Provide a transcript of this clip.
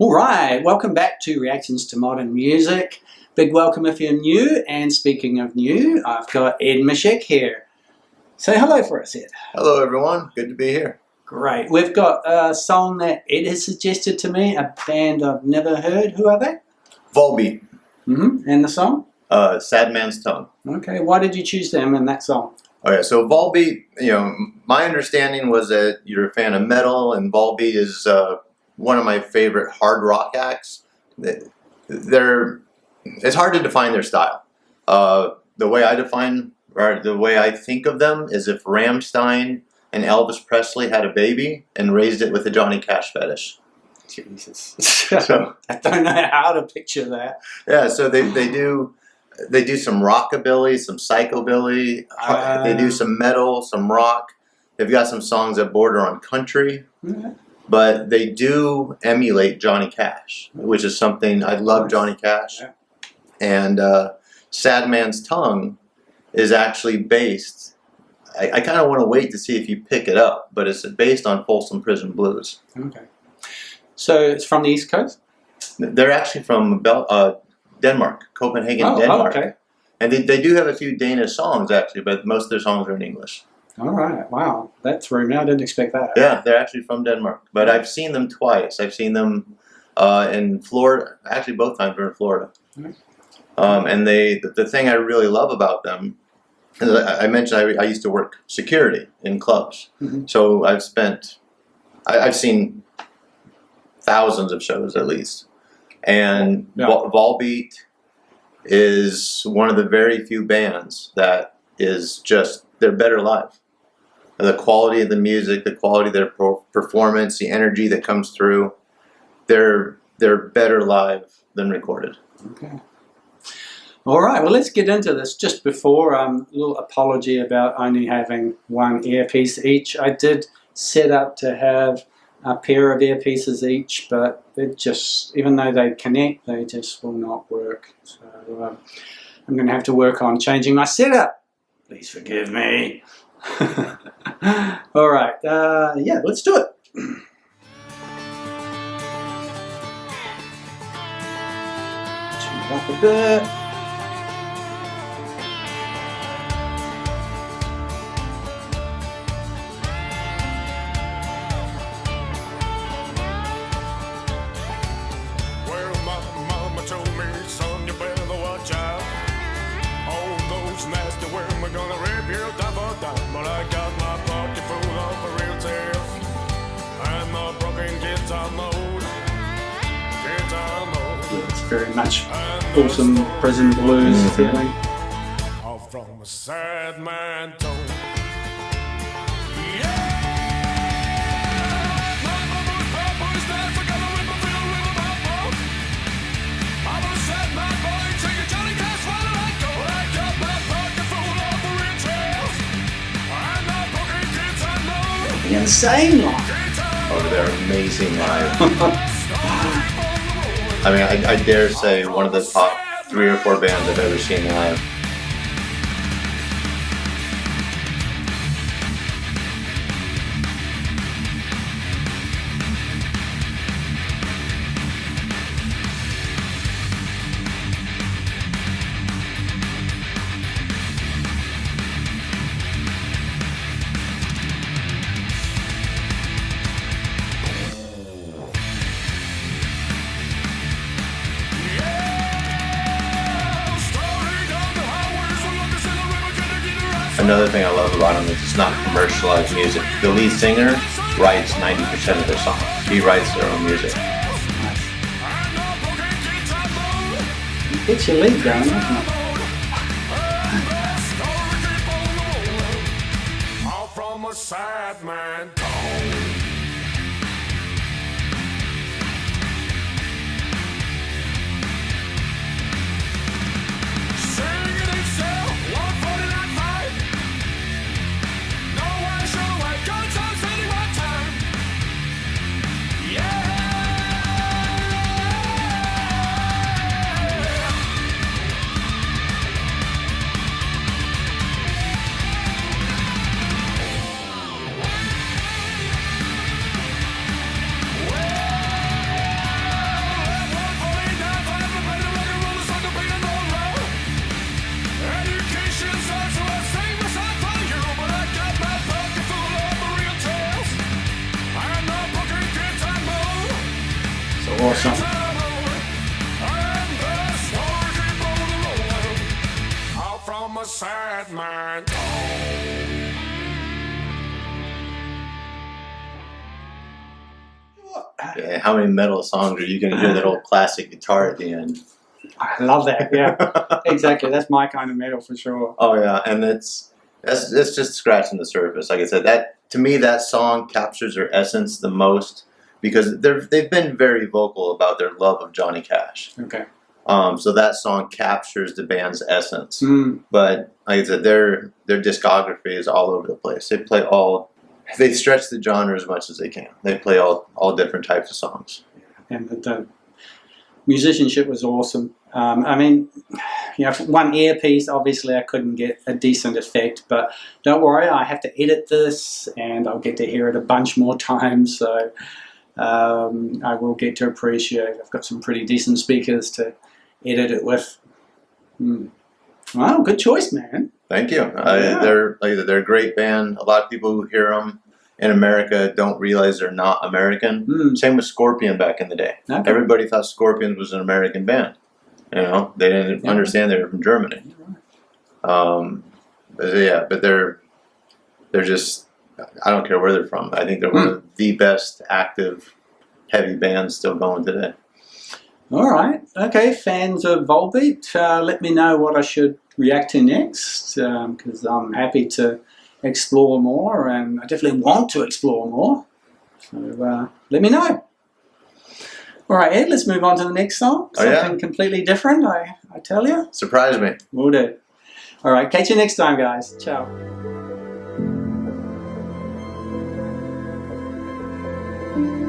All right, welcome back to Reactions to Modern Music. Big welcome if you're new, and speaking of new, I've got Ed Mishek here. Say hello for us, Ed. Hello everyone, good to be here. Great. We've got a song that Ed has suggested to me, a band I've never heard. Who are they? Volbeat. And the song? Sad Man's Tongue. Okay, why did you choose them and that song? Okay, so Volbeat, my understanding was that you're a fan of metal, and Volbeat is one of my favorite hard rock acts. It's hard to define their style. The way I think of them is if Rammstein and Elvis Presley had a baby and raised it with a Johnny Cash fetish. Jesus. So, I don't know how to picture that. Yeah, so they do some rockabilly, some psychobilly, they do some metal, some rock. They've got some songs that border on country, but they do emulate Johnny Cash, which is something, I love Johnny Cash. Yeah. And Sad Man's Tongue is actually based, I kind of want to wait to see if you pick it up, but it's based on Folsom Prison Blues. Okay. So it's from the East Coast? They're actually from Denmark, Copenhagen, Denmark. Okay. And they do have a few Danish songs, actually, but most of their songs are in English. All right. Wow. That threw me. I didn't expect that. Yeah, they're actually from Denmark. But I've seen them twice. I've seen them in Florida. Actually, both times were in Florida. And the thing I really love about them is I mentioned I used to work security in clubs. So I've seen thousands of shows at least. And Volbeat is one of the very few bands that is just, they're better live. The quality of the music, the quality of their performance, the energy that comes through, they're better live than recorded. Okay. All right, well, let's get into this. Just before, a little apology about only having one earpiece each. I did set up to have a pair of earpieces each, but it just, even though they connect, they just will not work. So I'm going to have to work on changing my setup. Please forgive me. All right, yeah, let's do it. Turn it up a bit. It's very much Folsom Prison Blues feeling. From a sad man tone. The insane live. Oh, they're amazing live. I mean, I dare say one of the top 3 or 4 bands I've ever seen live. Another thing I love about him is it's not commercialized music. The lead singer writes 90% of their songs. He writes their own music. It's your lead going, isn't it? All from a sad man. Awesome. From a sad man. Yeah, how many metal songs are you going to hear that old classic guitar at the end? I love that. Yeah, exactly. That's my kind of metal for sure. Oh yeah, and that's just scratching the surface. Like I said, that to me that song captures their essence the most because they've been very vocal about their love of Johnny Cash. Okay. So that song captures the band's essence. Mm. But like I said, their discography is all over the place. They stretch the genre as much as they can. They play all different types of songs. And the musicianship was awesome. I mean, you know, one earpiece, obviously I couldn't get a decent effect, but don't worry, I have to edit this and I'll get to hear it a bunch more times, so I will get to appreciate it. I've got some pretty decent speakers to edit it with. Wow, good choice, man. Thank you. Yeah. They're a great band. A lot of people who hear them in America don't realize they're not American. Same with Scorpion back in the day. Okay. Everybody thought Scorpion was an American band. You know, they didn't understand they were from Germany. But they're just, I don't care where they're from. I think they're one of the best active heavy bands still going today. All right. Okay, fans of Volbeat, let me know what I should react to next, because I'm happy to explore more, and I definitely want to explore more. So let me know. All right, Ed, let's move on to the next song. Something completely different, I tell you. Surprise me. Will do. All right, catch you next time, guys. Ciao. Thank you.